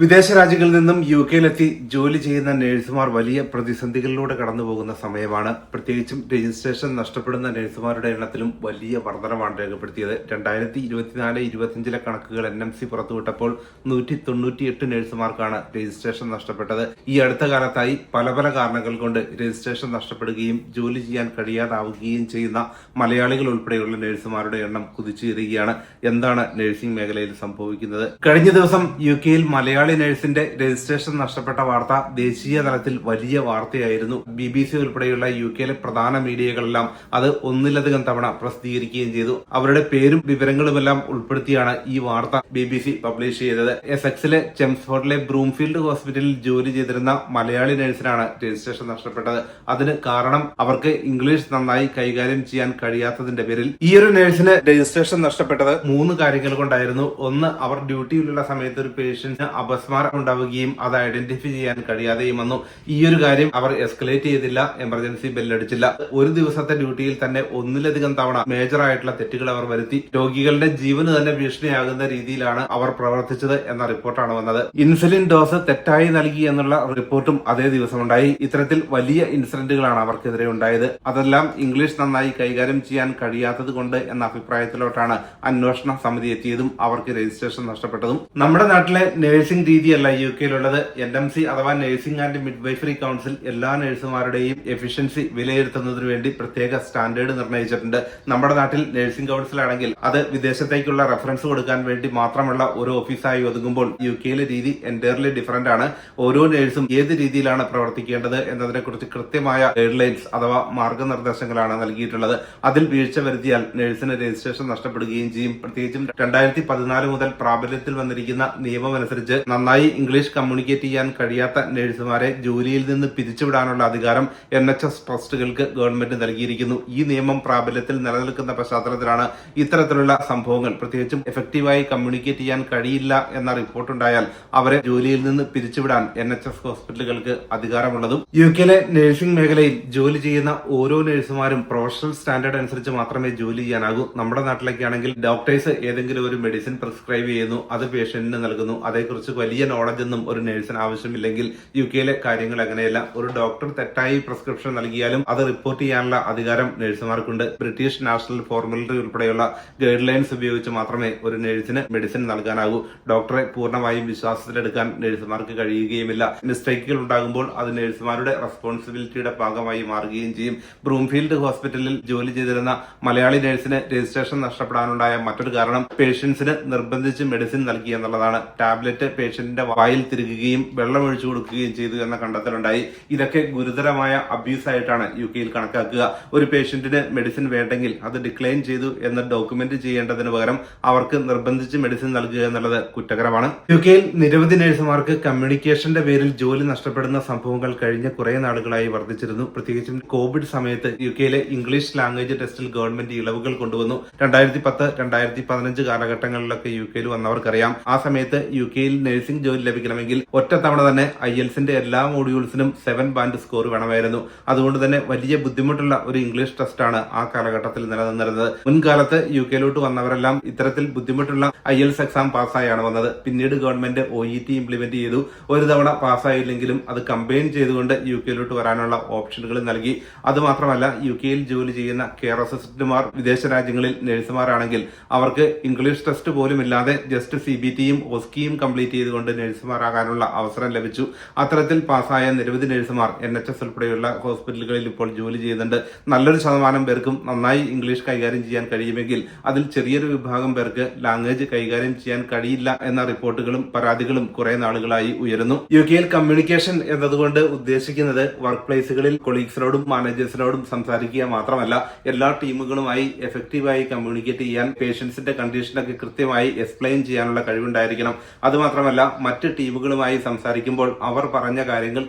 വിദേശ രാജ്യങ്ങളിൽ നിന്നും യുകെയിലെത്തി ജോലി ചെയ്യുന്ന നഴ്സുമാർ വലിയ പ്രതിസന്ധികളിലൂടെ കടന്നുപോകുന്ന സമയമാണ്. പ്രത്യേകിച്ചും രജിസ്ട്രേഷൻ നഷ്ടപ്പെടുന്ന നഴ്സുമാരുടെ എണ്ണത്തിലും വലിയ വർധനമാണ് രേഖപ്പെടുത്തിയത്. 2024-25 കണക്കുകൾ NMC പുറത്തുവിട്ടപ്പോൾ 198 നഴ്സുമാർക്കാണ് രജിസ്ട്രേഷൻ നഷ്ടപ്പെട്ടത്. ഈ അടുത്ത കാലത്തായി പല കാരണങ്ങൾ കൊണ്ട് രജിസ്ട്രേഷൻ നഷ്ടപ്പെടുകയും ജോലി ചെയ്യാൻ കഴിയാതാവുകയും ചെയ്യുന്ന മലയാളികൾ ഉൾപ്പെടെയുള്ള നഴ്സുമാരുടെ എണ്ണം കുതിച്ചുയരുകയാണ്. എന്താണ് നഴ്സിംഗ് മേഖലയിൽ സംഭവിക്കുന്നത്? കഴിഞ്ഞ ദിവസം യുകെയിൽ മലയാളി നഴ്സിന്റെ രജിസ്ട്രേഷൻ നഷ്ടപ്പെട്ട വാർത്ത ദേശീയ തലത്തിൽ വലിയ വാർത്തയായിരുന്നു. BBC ഉൾപ്പെടെയുള്ള യുകെയിലെ പ്രധാന മീഡിയകളെല്ലാം അത് ഒന്നിലധികം തവണ പ്രസിദ്ധീകരിക്കുകയും ചെയ്തു. അവരുടെ പേരും വിവരങ്ങളുമെല്ലാം ഉൾപ്പെടുത്തിയാണ് ഈ വാർത്ത BBC പബ്ലിഷ് ചെയ്തത്. എസെക്സിലെ ചെംസ്ഫോർഡിലെ ബ്രൂംഫീൽഡ് ഹോസ്പിറ്റലിൽ ജോലി ചെയ്തിരുന്ന മലയാളി നഴ്സിനാണ് രജിസ്ട്രേഷൻ നഷ്ടപ്പെട്ടത്. അതിന് കാരണം അവർക്ക് ഇംഗ്ലീഷ് നന്നായി കൈകാര്യം ചെയ്യാൻ കഴിയാത്തതിന്റെ പേരിൽ ഈ ഒരു നഴ്സിന് രജിസ്ട്രേഷൻ നഷ്ടപ്പെട്ടത് 3 കാര്യങ്ങൾ കൊണ്ടായിരുന്നു. ഒന്ന്, അവർ ഡ്യൂട്ടിയിലുള്ള സമയത്ത് ഒരു പേഷ്യന്റിന് അപസ്മാരം ഉണ്ടാവുകയും അത് ഐഡന്റിഫൈ ചെയ്യാൻ കഴിയാതെയും വന്നു. ഈ ഒരു കാര്യം അവർ എസ്കലേറ്റ് ചെയ്തില്ല, എമർജൻസി ബെല്ലടിച്ചില്ല. ഒരു ദിവസത്തെ ഡ്യൂട്ടിയിൽ തന്നെ ഒന്നിലധികം തവണ മേജർ ആയിട്ടുള്ള തെറ്റുകൾ അവർ വരുത്തി. രോഗികളുടെ ജീവന് തന്നെ ഭീഷണിയാകുന്ന രീതിയിലാണ് അവർ പ്രവർത്തിച്ചത് എന്ന റിപ്പോർട്ടാണ് വന്നത്. ഇൻസുലിൻ ഡോസ് തെറ്റായി നൽകി എന്നുള്ള റിപ്പോർട്ടും അതേ ദിവസം ഉണ്ടായി. ഇത്തരത്തിൽ വലിയ ഇൻസിഡന്റുകളാണ് അവർക്കെതിരെ ഉണ്ടായത്. അതെല്ലാം ഇംഗ്ലീഷ് നന്നായി കൈകാര്യം ചെയ്യാൻ കഴിയാത്തത് കൊണ്ട് എന്ന അഭിപ്രായത്തിലോട്ടാണ് അന്വേഷണ സമിതി എത്തിയതും അവർക്ക് രജിസ്ട്രേഷൻ നഷ്ടപ്പെട്ടതും. നമ്മുടെ നാട്ടിലെ നഴ്സിംഗ് രീതിയല്ല യുകെയിലുള്ളത്. NMC അഥവാ നഴ്സിംഗ് ആൻഡ് മിഡ്വൈഫറി കൗൺസിൽ എല്ലാ നഴ്സുമാരുടെയും എഫിഷ്യൻസി വിലയിരുത്തുന്നതിന് വേണ്ടി പ്രത്യേക സ്റ്റാൻഡേർഡ് നിർണ്ണയിച്ചിട്ടുണ്ട്. നമ്മുടെ നാട്ടിൽ നഴ്സിംഗ് കൗൺസിൽ ആണെങ്കിൽ അത് വിദേശത്തേക്കുള്ള റെഫറൻസ് കൊടുക്കാൻ വേണ്ടി മാത്രമുള്ള ഒരു ഓഫീസായി ഒതുങ്ങുമ്പോൾ യുകെയിലെ രീതി എൻറ്റയർലി ഡിഫറന്റ് ആണ്. ഓരോ നഴ്സും ഏത് രീതിയിലാണ് പ്രവർത്തിക്കേണ്ടത് എന്നതിനെ കുറിച്ച് കൃത്യമായ ഗൈഡ് ലൈൻസ് അഥവാ മാർഗനിർദ്ദേശങ്ങളാണ് നൽകിയിട്ടുള്ളത്. അതിൽ വീഴ്ച വരുത്തിയാൽ നഴ്സിന് രജിസ്ട്രേഷൻ നഷ്ടപ്പെടുകയും ചെയ്യും. പ്രത്യേകിച്ചും 2014 മുതൽ പ്രാബല്യത്തിൽ വന്നിരിക്കുന്ന നിയമമനുസരിച്ച് നന്നായി ഇംഗ്ലീഷ് കമ്മ്യൂണിക്കേറ്റ് ചെയ്യാൻ കഴിയാത്ത നഴ്സുമാരെ ജോലിയിൽ നിന്ന് പിരിച്ചുവിടാനുള്ള അധികാരം NHS ട്രസ്റ്റുകൾക്ക് ഗവൺമെന്റ് നൽകിയിരിക്കുന്നു. ഈ നിയമം പ്രാബല്യത്തിൽ നിലനിൽക്കുന്ന പശ്ചാത്തലത്തിലാണ് ഇത്തരത്തിലുള്ള സംഭവങ്ങൾ, പ്രത്യേകിച്ചും എഫക്റ്റീവായി കമ്മ്യൂണിക്കേറ്റ് ചെയ്യാൻ കഴിയില്ല എന്ന റിപ്പോർട്ടുണ്ടായാൽ അവരെ ജോലിയിൽ നിന്ന് പിരിച്ചുവിടാൻ NHS ഹോസ്പിറ്റലുകൾക്ക് അധികാരമുള്ളതും. യുകെയിലെ നഴ്സിംഗ് മേഖലയിൽ ജോലി ചെയ്യുന്ന ഓരോ നഴ്സുമാരും പ്രൊഫഷണൽ സ്റ്റാൻഡേർഡ് അനുസരിച്ച് മാത്രമേ ജോലി ചെയ്യാനാകൂ. നമ്മുടെ നാട്ടിലേക്കാണെങ്കിൽ ഡോക്ടേഴ്സ് ഏതെങ്കിലും ഒരു മെഡിസിൻ പ്രിസ്ക്രൈബ് ചെയ്യുന്നു, അത് പേഷ്യന്റിന് നൽകുന്നു. അതേക്കുറിച്ച് വലിയ നോളജ് ഒന്നും ഒരു നഴ്സിന് ആവശ്യമില്ലെങ്കിൽ യുകെയിലെ കാര്യങ്ങൾ അങ്ങനെയല്ല. ഒരു ഡോക്ടർ തെറ്റായി പ്രിസ്ക്രിപ്ഷൻ നൽകിയാലും അത് റിപ്പോർട്ട് ചെയ്യാനുള്ള അധികാരം നഴ്സുമാർക്കുണ്ട്. ബ്രിട്ടീഷ് നാഷണൽ ഫോർമുലറി ഉൾപ്പെടെയുള്ള ഗൈഡ് ലൈൻസ് ഉപയോഗിച്ച് മാത്രമേ ഒരു നഴ്സിന് മെഡിസിൻ നൽകാനാകൂ. ഡോക്ടറെ പൂർണ്ണമായും വിശ്വാസത്തിലെടുക്കാൻ നഴ്സുമാർക്ക് കഴിയുകയുമില്ല. മിസ്റ്റേക്കുകൾ ഉണ്ടാകുമ്പോൾ അത് നഴ്സുമാരുടെ റെസ്പോൺസിബിലിറ്റിയുടെ ഭാഗമായി മാറുകയും ചെയ്യും. ബ്രൂംഫീൽഡ് ഹോസ്പിറ്റലിൽ ജോലി ചെയ്തിരുന്ന മലയാളി നഴ്സിന് രജിസ്ട്രേഷൻ നഷ്ടപ്പെടാനുണ്ടായ മറ്റൊരു കാരണം പേഷ്യൻസിന് നിർബന്ധിച്ച് മെഡിസിൻ നൽകി എന്നുള്ളതാണ്. ടാബ്ലറ്റ് പേഷ്യന്റിന്റെ വായിൽ തിരുകുകയും വെള്ളം ഒഴിച്ചു കൊടുക്കുകയും ചെയ്തു എന്ന കണ്ടെത്തലുണ്ടായി. ഇതൊക്കെ ഗുരുതരമായ അബ്യൂസ് ആയിട്ടാണ് യുകെയിൽ കണക്കാക്കുക. ഒരു പേഷ്യന്റിന് മെഡിസിൻ വേണ്ടെങ്കിൽ അത് ഡിക്ലൈൻ ചെയ്തു എന്ന് ഡോക്യുമെന്റ് ചെയ്യേണ്ടതിന് പകരം അവർക്ക് നിർബന്ധിച്ച് മെഡിസിൻ നൽകുക എന്നുള്ളത് കുറ്റകരമാണ്. യുകെയിൽ നിരവധി നഴ്സുമാർക്ക് കമ്മ്യൂണിക്കേഷന്റെ പേരിൽ ജോലി നഷ്ടപ്പെടുന്ന സംഭവങ്ങൾ കഴിഞ്ഞ കുറെ നാളുകളായി വർദ്ധിച്ചിരുന്നു. പ്രത്യേകിച്ചും കോവിഡ് സമയത്ത് യുകെയിലെ ഇംഗ്ലീഷ് ലാംഗ്വേജ് ടെസ്റ്റിൽ ഗവൺമെന്റ് ഇളവുകൾ കൊണ്ടുവന്നു. 2010-2015 കാലഘട്ടങ്ങളിലൊക്കെ യുകെയിൽ വന്നവർക്കറിയാം. ആ സമയത്ത് യുകെയിൽ നഴ്സിംഗ് ജോലി ലഭിക്കണമെങ്കിൽ ഒറ്റത്തവണ തന്നെ IELTSന്റെ എല്ലാ മോഡ്യൂൾസിനും 7 ബാൻഡ് സ്കോർ വേണമായിരുന്നു. അതുകൊണ്ട് തന്നെ വലിയ ബുദ്ധിമുട്ടുള്ള ഒരു ഇംഗ്ലീഷ് ടെസ്റ്റാണ് ആ കാലഘട്ടത്തിൽ നിലനിന്നിരുന്നത്. മുൻകാലത്ത് യുകെയിലോട്ട് വന്നവരെല്ലാം ഇത്തരത്തിൽ ബുദ്ധിമുട്ടുള്ള IELTS എക്സാം പാസ്സായാണ് വന്നത്. പിന്നീട് ഗവൺമെന്റ് OET ഇംപ്ലിമെന്റ് ചെയ്തു. ഒരു തവണ പാസ്സായില്ലെങ്കിലും അത് കമ്പൈൻ ചെയ്തുകൊണ്ട് യുകെയിലോട്ട് വരാനുള്ള ഓപ്ഷനുകൾ നൽകി. അതുമാത്രമല്ല, യുകെയിൽ ജോലി ചെയ്യുന്ന കെയർ അസിസ്റ്റന്റുമാർ വിദേശ രാജ്യങ്ങളിൽ നഴ്സുമാരാണെങ്കിൽ അവർക്ക് ഇംഗ്ലീഷ് ടെസ്റ്റ് പോലും ഇല്ലാതെ ജസ്റ്റ് CBTയും OSCEയും കംപ്ലീറ്റ് ചെയ്തുകൊണ്ട് നഴ്സുമാരാകാനുള്ള അവസരം ലഭിച്ചു. അത്തരത്തിൽ പാസ്സായ നിരവധി നഴ്സുമാർ NHS ഉൾപ്പെടെയുള്ള ഹോസ്പിറ്റലുകളിൽ ഇപ്പോൾ ജോലി ചെയ്യുന്നുണ്ട്. നല്ലൊരു ശതമാനം പേർക്കും നന്നായി ഇംഗ്ലീഷ് കൈകാര്യം ചെയ്യാൻ കഴിയുമെങ്കിൽ അതിൽ ചെറിയൊരു വിഭാഗം പേർക്ക് ലാംഗ്വേജ് കൈകാര്യം ചെയ്യാൻ കഴിയില്ല എന്ന റിപ്പോർട്ടുകളും പരാതികളും കുറെ നാളുകളായി ഉയരുന്നു. യുകെയിൽ കമ്മ്യൂണിക്കേഷൻ എന്നതുകൊണ്ട് ഉദ്ദേശിക്കുന്നത് വർക്ക് പ്ലേസുകളിൽ കൊളീഗ്സിനോടും മാനേജേഴ്സിനോടും സംസാരിക്കുക മാത്രമല്ല, എല്ലാ ടീമുകളുമായി എഫക്റ്റീവായി കമ്മ്യൂണിക്കേറ്റ് ചെയ്യാൻ പേഷ്യൻസിന്റെ കണ്ടീഷനൊക്കെ കൃത്യമായി എക്സ്പ്ലെയിൻ ചെയ്യാനുള്ള കഴിവുണ്ടായിരിക്കണം. അതുമാത്രമല്ല, മറ്റ് ടീമുകളുമായി സംസാരിക്കുമ്പോൾ അവർ പറഞ്ഞ കാര്യങ്ങൾ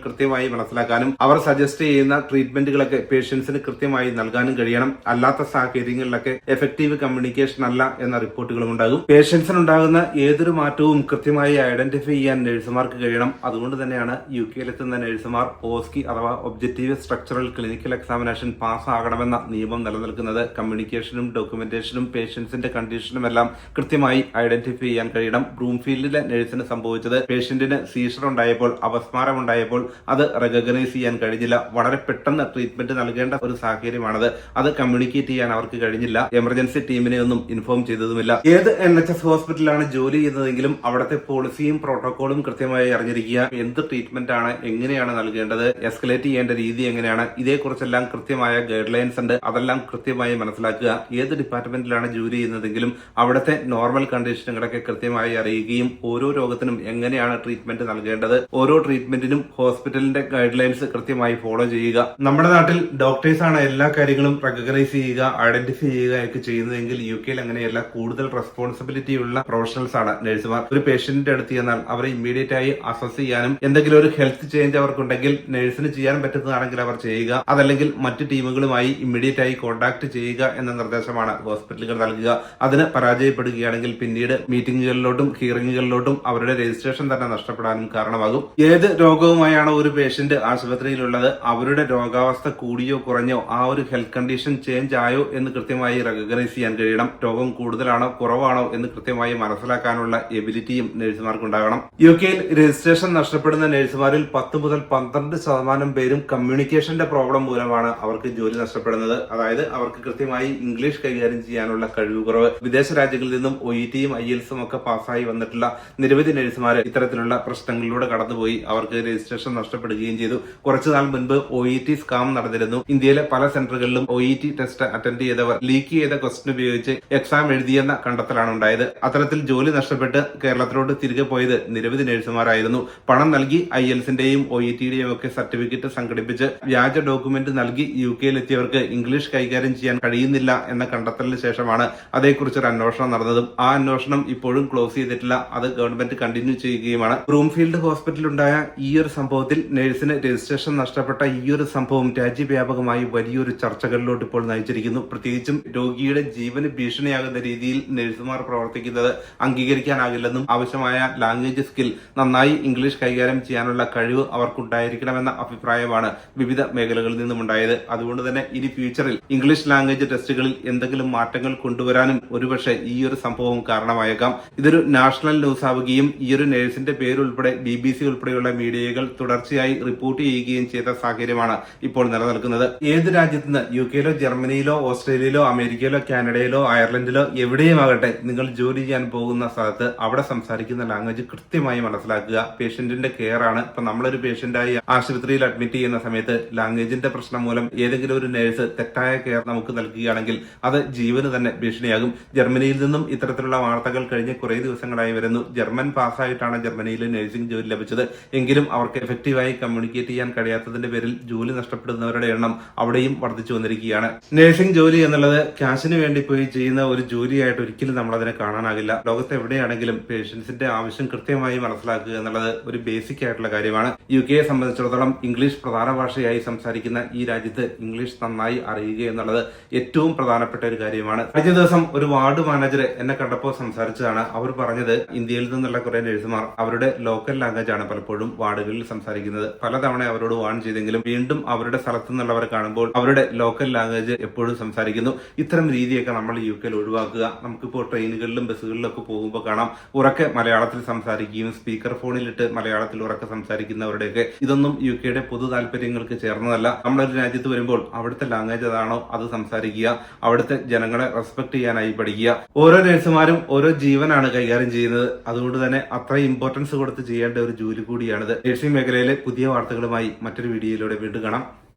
കൃത്യമായി മനസ്സിലാക്കാനും അവർ സജസ്റ്റ് ചെയ്യുന്ന ട്രീറ്റ്മെന്റുകളൊക്കെ പേഷ്യൻസിന് കൃത്യമായി നൽകാനും കഴിയണം. അല്ലാത്ത സാഹചര്യങ്ങളിലൊക്കെ എഫക്റ്റീവ് കമ്മ്യൂണിക്കേഷൻ അല്ല എന്ന റിപ്പോർട്ടുകളും ഉണ്ടാകും. പേഷ്യൻസിനുണ്ടാകുന്ന ഏതൊരു മാറ്റവും കൃത്യമായി ഐഡന്റിഫൈ ചെയ്യാൻ നഴ്സുമാർക്ക് കഴിയണം. അതുകൊണ്ട് തന്നെയാണ് യുകെയിലെത്തുന്ന നഴ്സുമാർ OSCE അഥവാ objective structural clinical examination pass ആകണമെന്ന നിയമം നിലനിൽക്കുന്നത്. കമ്മ്യൂണിക്കേഷനും ഡോക്യുമെന്റേഷനും പേഷ്യൻസിന്റെ കണ്ടീഷനും എല്ലാം കൃത്യമായി ഐഡന്റിഫൈ ചെയ്യാൻ കഴിയണം. ബ്രൂംഫീൽഡിലെ നഴ്സിന് സംഭവിച്ചത്. പേഷ്യന്റിന് സീഷർ ഉണ്ടായപ്പോൾ, അപസ്മാരം ഉണ്ടായപ്പോൾ അത് റെക്കഗ്നൈസ് ചെയ്യാൻ കഴിഞ്ഞില്ല. വളരെ പെട്ടെന്ന് ട്രീറ്റ്മെന്റ് നൽകേണ്ട ഒരു സാഹചര്യമാണത്. അത് കമ്മ്യൂണിക്കേറ്റ് ചെയ്യാൻ അവർക്ക് കഴിഞ്ഞില്ല. എമർജൻസി ടീമിനെ ഒന്നും ഇൻഫോം ചെയ്തതുമില്ല. ഏത് NHS ഹോസ്പിറ്റലാണ് ജോലി ചെയ്യുന്നതെങ്കിലും അവിടുത്തെ പോളിസിയും പ്രോട്ടോകോളും കൃത്യമായി അറിഞ്ഞിരിക്കുക. എന്ത് ട്രീറ്റ്മെന്റ് ആണ്, എങ്ങനെയാണ് നൽകേണ്ടത്, എസ്കലേറ്റ് ചെയ്യേണ്ട രീതി എങ്ങനെയാണ്, ഇതേക്കുറിച്ചെല്ലാം കൃത്യമായ ഗൈഡ് ലൈൻസ് ഉണ്ട്. അതെല്ലാം കൃത്യമായി മനസ്സിലാക്കുക. ഏത് ഡിപ്പാർട്ട്മെന്റിലാണ് ജോലി ചെയ്യുന്നതെങ്കിലും അവിടുത്തെ നോർമൽ കണ്ടീഷനുകളൊക്കെ കൃത്യമായി അറിയുകയും ഓരോ രോഗത്തിനും എങ്ങനെയാണ് ട്രീറ്റ്മെന്റ് നൽകേണ്ടത്, ഓരോ ട്രീറ്റ്മെന്റിനും ഹോസ്പിറ്റലിന്റെ ഗൈഡ് ലൈൻസ് കൃത്യമായി ഫോളോ ചെയ്യുക. നമ്മുടെ നാട്ടിൽ ഡോക്ടേഴ്സാണ് എല്ലാ കാര്യങ്ങളും റെക്കഗ്നൈസ് ചെയ്യുക, ഐഡന്റിഫൈ ചെയ്യുക ഒക്കെ ചെയ്യുന്നതെങ്കിൽ UK അങ്ങനെയല്ല. കൂടുതൽ റെസ്പോൺസിബിലിറ്റി ഉള്ള പ്രൊഫഷണൽസ് ആണ് നഴ്സുമാർ. ഒരു പേഷ്യന്റിന്റെ അടുത്ത് ചെന്നാൽ അവരെ ഇമ്മീഡിയറ്റ് ആയി അസസ് ചെയ്യാനും എന്തെങ്കിലും ഒരു ഹെൽത്ത് ചേഞ്ച് അവർക്കുണ്ടെങ്കിൽ നഴ്സിന് ചെയ്യാൻ പറ്റുന്നതാണെങ്കിൽ അവർ ചെയ്യുക, അതല്ലെങ്കിൽ മറ്റ് ടീമുകളുമായി ഇമ്മീഡിയറ്റ് ആയി കോൺടാക്ട് ചെയ്യുക എന്ന നിർദ്ദേശമാണ് ഹോസ്പിറ്റലുകൾ നൽകുക. അതിന് പരാജയപ്പെടുകയാണെങ്കിൽ പിന്നീട് മീറ്റിംഗുകളിലോട്ടും ഹിയറിംഗുകളിലോട്ടും അവരുടെ രജിസ്ട്രേഷൻ തന്നെ നഷ്ടപ്പെടാനും കാരണമാകും. ഏത് രോഗവുമായാണ് ഒരു പേഷ്യന്റ് ആശുപത്രിയിലുള്ളത്, അവരുടെ രോഗാവസ്ഥ കൂടിയോ കുറഞ്ഞോ, ആ ഒരു ഹെൽത്ത് കണ്ടീഷൻ ചേഞ്ച് ആയോ എന്ന് കൃത്യമായി റെക്കഗ്നൈസ് ചെയ്യാൻ കഴിയണം. രോഗം കൂടുതലാണോ കുറവാണോ എന്ന് കൃത്യമായി മനസ്സിലാക്കാനുള്ള എബിലിറ്റിയും നഴ്സുമാർക്ക് ഉണ്ടാകണം. UK രജിസ്ട്രേഷൻ നഷ്ടപ്പെടുന്ന നഴ്സുമാരിൽ 10 മുതൽ 12% പേരും കമ്മ്യൂണിക്കേഷന്റെ പ്രോബ്ലം മൂലമാണ് അവർക്ക് ജോലി നഷ്ടപ്പെടുന്നത്. അതായത് അവർക്ക് കൃത്യമായി ഇംഗ്ലീഷ് കൈകാര്യം ചെയ്യാനുള്ള കഴിവ് കുറവ്. വിദേശ രാജ്യങ്ങളിൽ നിന്നും OETയും IELTSഉം ഒക്കെ പാസ്സായി വന്നിട്ടുള്ള നിരവധി നഴ്സുമാർ ഇത്തരത്തിലുള്ള പ്രശ്നങ്ങളിലൂടെ കടന്നുപോയി അവർക്ക് രജിസ്ട്രേഷൻ നഷ്ടപ്പെടുകയും ചെയ്തു. കുറച്ചുനാൾ മുൻപ് OET സ്കാം നടന്നിരുന്നു. ഇന്ത്യയിലെ പല സെന്ററുകളിലും OET ടെസ്റ്റ് അറ്റൻഡ് ചെയ്തവർ ലീക്ക് ചെയ്ത ക്വസ്റ്റ്യൻ ഉപയോഗിച്ച് എക്സാം എഴുതിയെന്ന കണ്ടെത്തലാണ് ഉണ്ടായത്. അത്തരത്തിൽ ജോലി നഷ്ടപ്പെട്ട് കേരളത്തിലോട്ട് തിരികെ പോയത് നിരവധി നഴ്സുമാരായിരുന്നു. പണം നൽകി IELTSന്റെയും OETയുടെയും ഒക്കെ സർട്ടിഫിക്കറ്റ് സംഘടിപ്പിച്ച് വ്യാജ ഡോക്യുമെന്റ് നൽകി UK എത്തിയവർക്ക് ഇംഗ്ലീഷ് കൈകാര്യം ചെയ്യാൻ കഴിയുന്നില്ല എന്ന കണ്ടെത്തലിന് ശേഷമാണ് അതേക്കുറിച്ചൊരു അന്വേഷണം നടന്നതും ആ അന്വേഷണം ഇപ്പോഴും ക്ലോസ് ചെയ്തിട്ടില്ല. അത് ഗവൺമെന്റ് കണ്ടിന്യൂ ചെയ്യുകയുമാണ്. ബ്രൂംഫീൽഡ് ഹോസ്പിറ്റലിലുണ്ടായ ഈ ഒരു സംഭവത്തിൽ നഴ്സിന് രജിസ്ട്രേഷൻ നഷ്ടപ്പെട്ട ഈ ഒരു സംഭവം രാജ്യവ്യാപകമായി വലിയൊരു ചർച്ചകളിലോട്ട് ഇപ്പോൾ നയിച്ചിരിക്കുന്നു. പ്രത്യേകിച്ചും രോഗിയുടെ ജീവന് ഭീഷണിയാകുന്ന രീതിയിൽ നഴ്സുമാർ പ്രവർത്തിക്കുന്നത് അംഗീകരിക്കാനാകില്ലെന്നും ആവശ്യമായ ലാംഗ്വേജ് സ്കിൽ, നന്നായി ഇംഗ്ലീഷ് കൈകാര്യം ചെയ്യാനുള്ള കഴിവ് അവർക്കുണ്ടായിരിക്കണമെന്ന അഭിപ്രായമാണ് വിവിധ മേഖലകളിൽ നിന്നും ഉണ്ടായത്. അതുകൊണ്ട് തന്നെ ഇനി ഫ്യൂച്ചറിൽ ഇംഗ്ലീഷ് ലാംഗ്വേജ് ടെസ്റ്റുകളിൽ എന്തെങ്കിലും മാറ്റങ്ങൾ കൊണ്ടുവരാനും ഒരുപക്ഷെ ഈ ഒരു സംഭവം കാരണമായേക്കാം. ഇതൊരു നാഷണൽ ന്യൂസ് ആവുകയും ഈ ഒരു നഴ്സിന്റെ പേരുൾപ്പെടെ BBC ഉൾപ്പെടെയുള്ള മീഡിയകൾ തുടർച്ചയായി റിപ്പോർട്ട് ചെയ്യുകയും ചെയ്ത സാഹചര്യമാണ് ഇപ്പോൾ നിലനിൽക്കുന്നത്. ഏത് രാജ്യത്ത് നിന്ന്, UKയിലോ ജർമ്മനിയിലോ ഓസ്ട്രേലിയയിലോ അമേരിക്കയിലോ കാനഡയിലോ അയർലൻഡിലോ എവിടെയുമാകട്ടെ നിങ്ങൾ ജോലി ചെയ്യാൻ പോകുന്ന സ്ഥലത്ത് അവിടെ സംസാരിക്കുന്ന ലാംഗ്വേജ് കൃത്യമായി മനസ്സിലാക്കുക. പേഷ്യന്റിന്റെ കെയർ ആണ്. ഇപ്പൊ നമ്മളൊരു പേഷ്യന്റായി ആശുപത്രിയിൽ അഡ്മിറ്റ് ചെയ്യുന്ന സമയത്ത് ലാംഗ്വേജിന്റെ പ്രശ്നം മൂലം ഏതെങ്കിലും ഒരു നഴ്സ് തെറ്റായ കെയർ നമുക്ക് നൽകുകയാണെങ്കിൽ അത് ജീവന് തന്നെ ഭീഷണിയാകും. ജർമ്മനിയിൽ നിന്നും ഇത്തരത്തിലുള്ള വാർത്തകൾ കഴിഞ്ഞ കുറേ ദിവസങ്ങളായി വരുന്നു. ജർമ്മൻ പാസ്സായിട്ടാണ് ജർമ്മനിയിൽ നഴ്സിംഗ് ജോലി ലഭിച്ചത്. എങ്കിലും അവർക്ക് എഫക്റ്റീവായി കമ്മ്യൂണിക്കേറ്റ് ചെയ്യാൻ കഴിയാത്തതിന്റെ പേരിൽ ജോലി നഷ്ടപ്പെടുന്നവരുടെ എണ്ണം അവിടെയും വർദ്ധിച്ചു വന്നിരിക്കുകയാണ്. നഴ്സിംഗ് ജോലി എന്നുള്ളത് ക്യാഷിന് വേണ്ടി പോയി ചെയ്യുന്ന ഒരു ജോലിയായിട്ട് ഒരിക്കലും നമ്മൾ അതിനെ കാണാനാകില്ല. ലോകത്ത് എവിടെയാണെങ്കിലും പേഷ്യൻസിന്റെ ആവശ്യം കൃത്യമായി മനസ്സിലാക്കുക എന്നുള്ളത് ഒരു ബേസിക് ആയിട്ടുള്ള കാര്യമാണ്. UKയെ സംബന്ധിച്ചിടത്തോളം ഇംഗ്ലീഷ് പ്രധാന ഭാഷയായി സംസാരിക്കുന്ന ഈ രാജ്യത്ത് ഇംഗ്ലീഷ് നന്നായി അറിയുക എന്നുള്ളത് ഏറ്റവും പ്രധാനപ്പെട്ട ഒരു കാര്യമാണ്. കഴിഞ്ഞ ദിവസം ഒരു വാർഡ് മാനേജർ എന്നെ കണ്ടപ്പോൾ സംസാരിച്ചതാണ്. അവർ പറഞ്ഞത് ഇന്ത്യയിൽ നിന്നുള്ള കുറെ നഴ്സുമാർ അവരുടെ ലോക്കൽ ലാംഗ്വേജ് ആണ് പലപ്പോഴും വാർഡുകളിൽ സംസാരിക്കുന്നത്. പലതവണ അവരോട് വാൺ ചെയ്തെങ്കിലും വീണ്ടും അവരുടെ സ്ഥലത്ത് നിന്നുള്ളവരെ കാണുമ്പോൾ അവരുടെ ലോക്കൽ ലാംഗ്വേജ് എപ്പോഴും സംസാരിക്കുന്നു. ഇത്തരം രീതിയൊക്കെ നമ്മൾ UKയിൽ ഒഴിവാക്കുക. നമുക്കിപ്പോൾ ട്രെയിനുകളിലും ബസ്സുകളിലും ഒക്കെ പോകുമ്പോൾ കാണാം ഉറക്കെ മലയാളത്തിൽ സംസാരിക്കുകയും സ്പീക്കർ ഫോണിലിട്ട് മലയാളത്തിൽ ഉറക്കെ സംസാരിക്കുന്നവരുടെയൊക്കെ. ഇതൊന്നും UKയുടെ പൊതു താല്പര്യങ്ങൾക്ക് ചേർന്നതല്ല. നമ്മളൊരു രാജ്യത്ത് വരുമ്പോൾ അവിടുത്തെ ലാംഗ്വേജ് ഏതാണോ അത് സംസാരിക്കുക. അവിടുത്തെ ജനങ്ങളെ റെസ്പെക്ട് ചെയ്യാനായി പഠിക്കുക. ഓരോ നഴ്സുമാരും ഓരോ ജീവനാണ് കൈകാര്യം ചെയ്യുന്നത്. അതുകൊണ്ട് തന്നെ അത്ര ഇമ്പോർട്ടൻസ് കൊടുത്ത് ചെയ്യേണ്ട ഒരു ജോലി കൂടിയാണിത്. നഴ്സിംഗ് മേഖലയിലെ പുതിയ വാർത്തകളുമായി മറ്റൊരു വീഡിയോയിലൂടെ വീണ്ടും കാണാം.